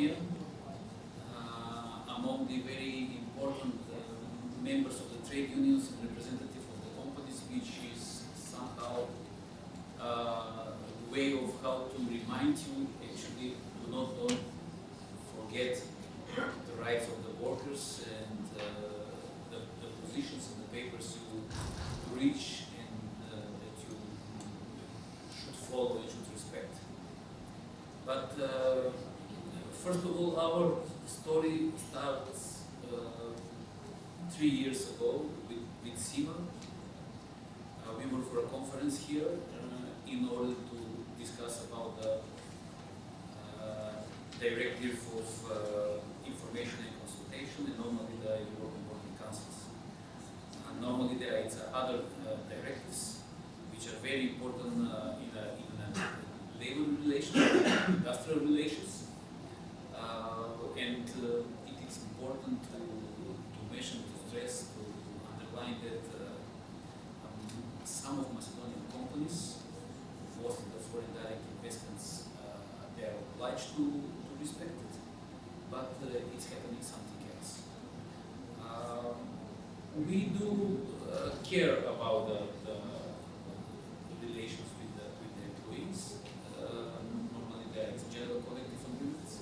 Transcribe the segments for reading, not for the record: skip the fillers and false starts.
Macedonia. Among the very important members of the trade unions and representatives of the companies, which is somehow the way of how to remind you actually to not forget the rights of the workers and the positions and the papers you reach and that you should follow and should respect. But first of all, our story starts 3 years ago with SEMA. We were for a conference here in order to discuss about the directive of information and consultation, and normally the European Working Councils. Normally there are other directives which are very important in labor relations, industrial relations, and it is important to mention, to stress, to underline that some of Macedonian companies, most of the foreign direct investments, they are obliged to respect it, but it's happening something else. We do care about the relations with the employees. Normally there is general collective agreements,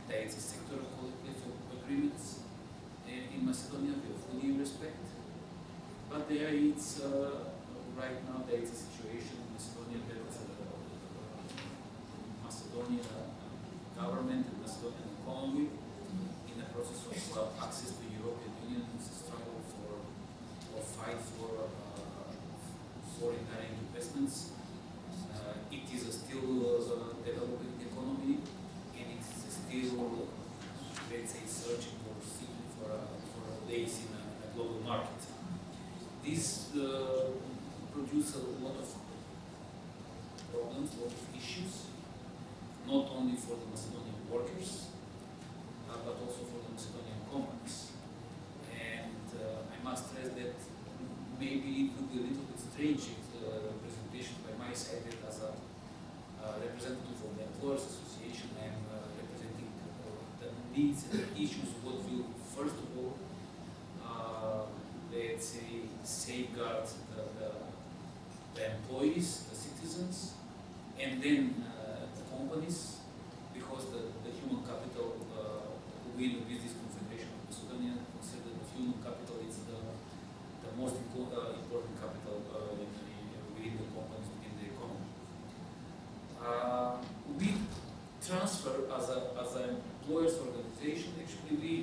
there is a sectoral collective agreements. In Macedonia we fully respect, but there it's right now there is a situation in Macedonia that Macedonia government and Macedonian economy in the process of access to European Union struggle for or fight for foreign direct investments. It is a still developing economy, and it is still, let's say, searching for a place in a global market. This produces a lot of problems, a lot of issues, not only for the Macedonian workers, but also for the Macedonian companies. And I must stress that maybe it would be a little bit strange presentation by my side that as a representative of the Employers Association I am representing the needs and the issues what will first of all let's say safeguard the employees, the citizens, and then the companies, because the human capital we in the Business Confederation of Macedonia consider that human capital is the most important capital within the companies, within the economy. We transfer as an employers organization. Actually, we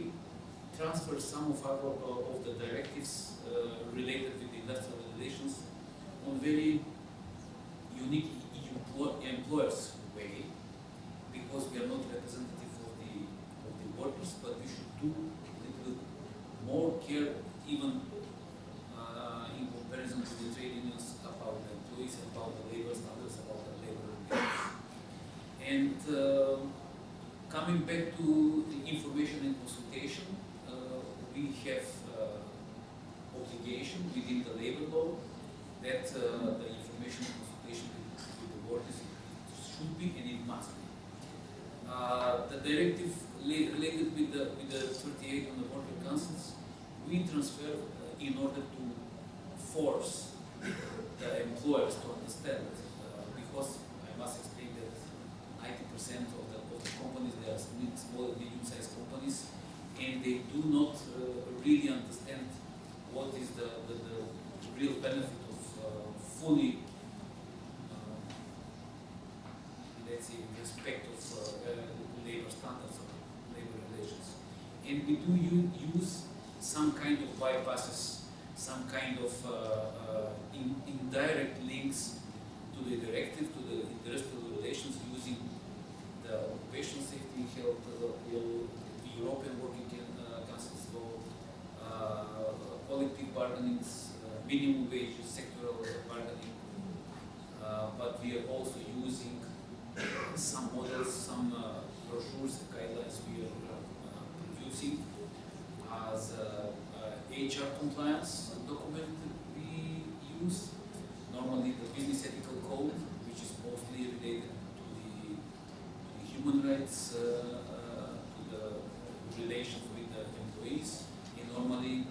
transfer some of the directives related with the industrial relations on very unique employers way, because we are not representative of the workers, but we should do a little bit more care even in comparison to the trade unions about the employees, about the labor standards, about the labor relations. And coming back to the information and consultation, we have obligation within the labor law that the information and consultation with the workers should be and it must be. The directive related with the 38 on the worker councils, we transfer in order to force the employers to understand, because I must explain that 90% of the companies, they are small and medium-sized companies, and they do not really understand what is the real benefit of fully, let's say, respect of labor standards or labor relations. And we do use some kind of bypasses, some kind of indirect links to the directive, to the industrial relations, using the occupational safety, health law, the European Working Council's law, collective bargainings, minimum wages, sectoral bargaining, but we are also using some models, some brochures, guidelines we are producing as HR compliance document we use. Normally the business ethical code, which is mostly related to the human rights relations with the employees, and normally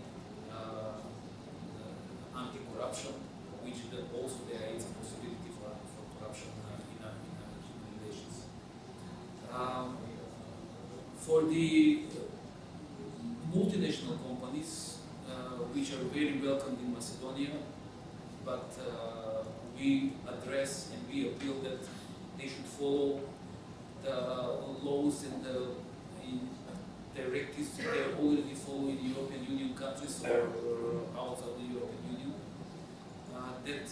anti-corruption, which also there is a possibility for corruption in human relations. For the multinational companies, which are very welcomed in Macedonia, but we address and we appeal that they should follow the laws and the directives they are already following in European Union countries or outside the European Union. That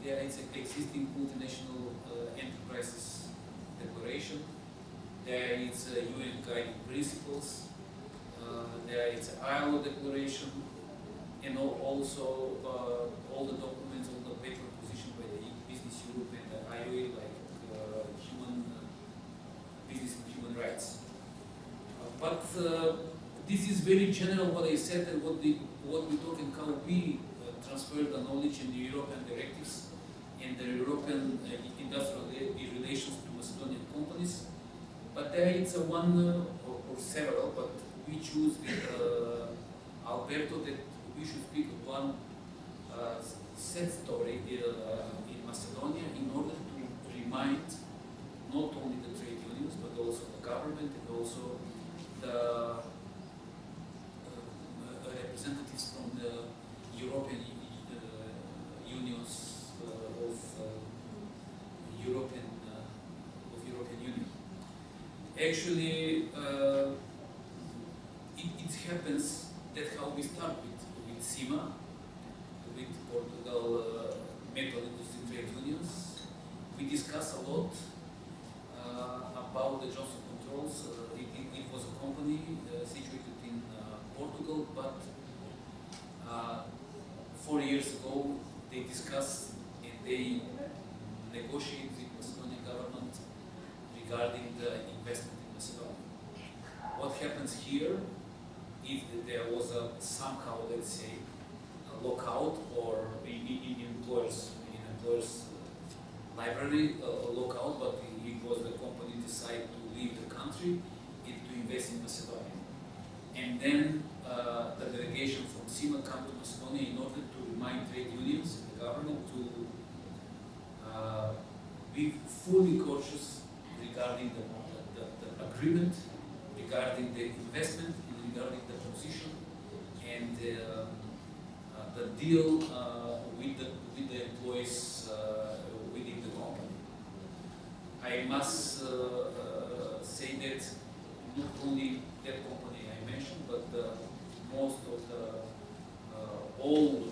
there is an existing multinational enterprises declaration. There is UN guiding principles. There is ILO declaration, and also all the documents, all the paper position by the Business Europe and the IOA, like business and human rights. But this is very general what I said and what we talk and how we transfer the knowledge in the European directives and the European industrial relations to Macedonian companies. But there is one or several, but we choose with Alberto that we should speak of one sad story in Macedonia in order to remind not only the trade unions but also the government and also the representatives from the European unions of European Union. Actually, it happens that how we start with CIMA, with Portugal metal industry trade unions. We discuss a lot about the Johnson Controls. It was a company situated in Portugal, but 4 years ago they discussed and they negotiated with the Macedonian government regarding the investment in Macedonia. What happens here is that there was somehow, let's say, a lockout, or in employers library lockout, but it was the company decided to leave the country and to invest in Macedonia. And then the delegation from CIMA came to Macedonia in order to remind trade unions and the government to be fully cautious regarding the agreement, regarding the investment, and regarding the position and the deal with the employees within the company. I must say that not only that company I mentioned, but most of all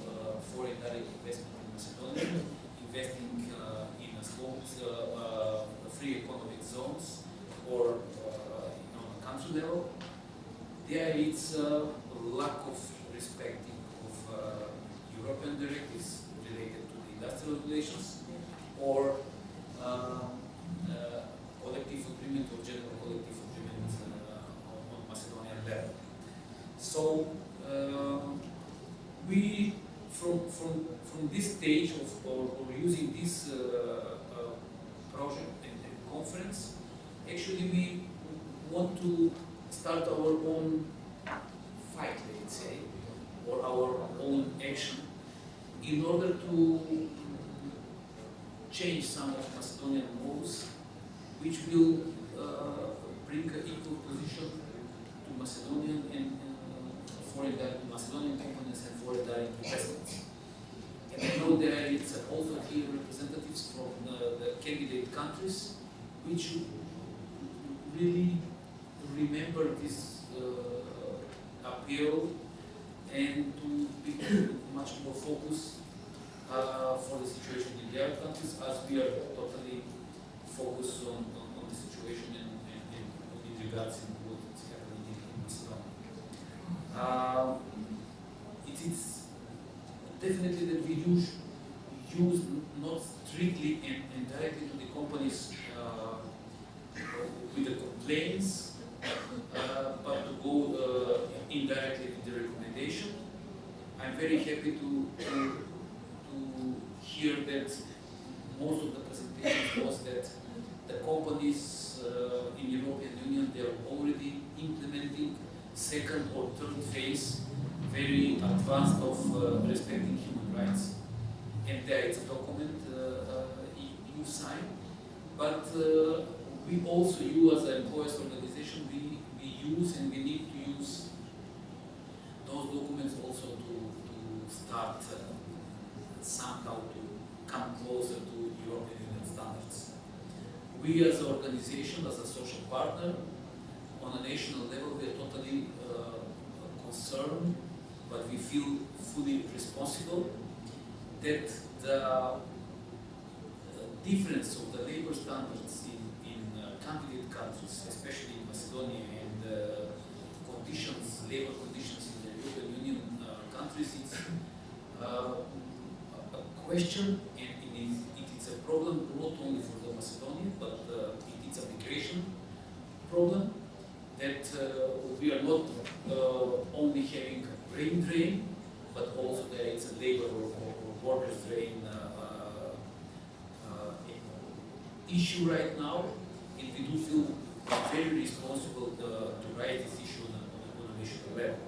foreign direct investment in Macedonia, investing in free economic zones or on a country level, there is a lack of respecting of European directives related to the industrial relations or collective agreement or general collective agreement on Macedonian level. So we, from this stage of or using this project and conference, actually we want to start our own fight, let's say, or our own action in order to change some of Macedonian laws, which will bring an equal position to Macedonian and foreign direct Macedonian companies and foreign direct investments. And I know there is also here representatives from the candidate countries, which should really remember this appeal and to be much more focused for the situation in their countries, as we are totally focused on the situation in regards to what is happening in Macedonia. It is definitely that we use not strictly and directly to the companies with the complaints, but to go indirectly with the recommendation. I'm very happy to hear that most of the presentation was that the companies in European Union, they are already implementing second or third phase, very advanced of respecting human rights. And there is a document you sign, but we also, you as an employers organization, we use and we need to use those documents also to start somehow to come closer to European Union standards. We as an organization, as a social partner, on a national level, we are totally concerned, but we feel fully responsible that the difference of the labor standards in candidate countries, especially in Macedonia, and conditions, labor conditions in the European Union countries, it's a question, and it is a problem not only for the Macedonian, but it is a migration problem, that we are not only having a brain drain, but also there is a labor or workers drain issue right now, and we do feel very responsible to raise this issue on a national level.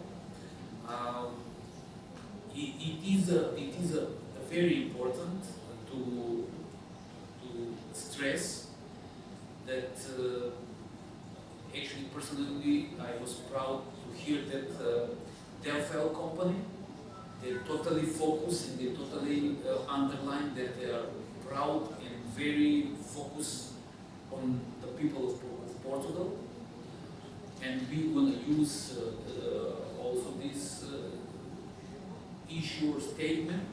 It is a very important to stress that actually personally I was proud to hear that Delphi company, they totally focus and they totally underline that they are proud and very focused on the people of Portugal, and we want to use also this issue or statement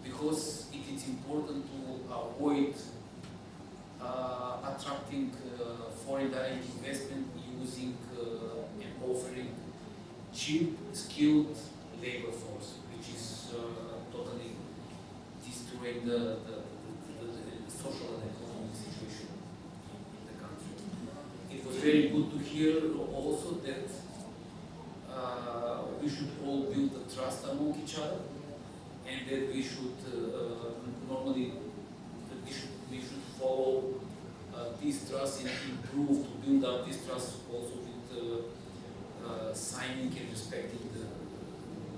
because it is important to avoid attracting foreign direct investment using and offering cheap, skilled labor force, which is totally destroying the social and economic situation in the country. It was very good to hear also that we should all build a trust among each other, and that we should normally we should follow this trust and improve to build up this trust also with signing and respecting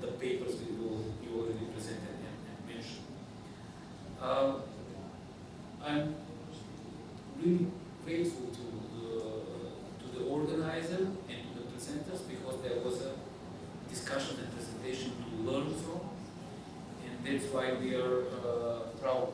the papers you already presented and mentioned. I'm really grateful to the organizer and to the presenters because there was a discussion and presentation to learn from, and that's why we are proud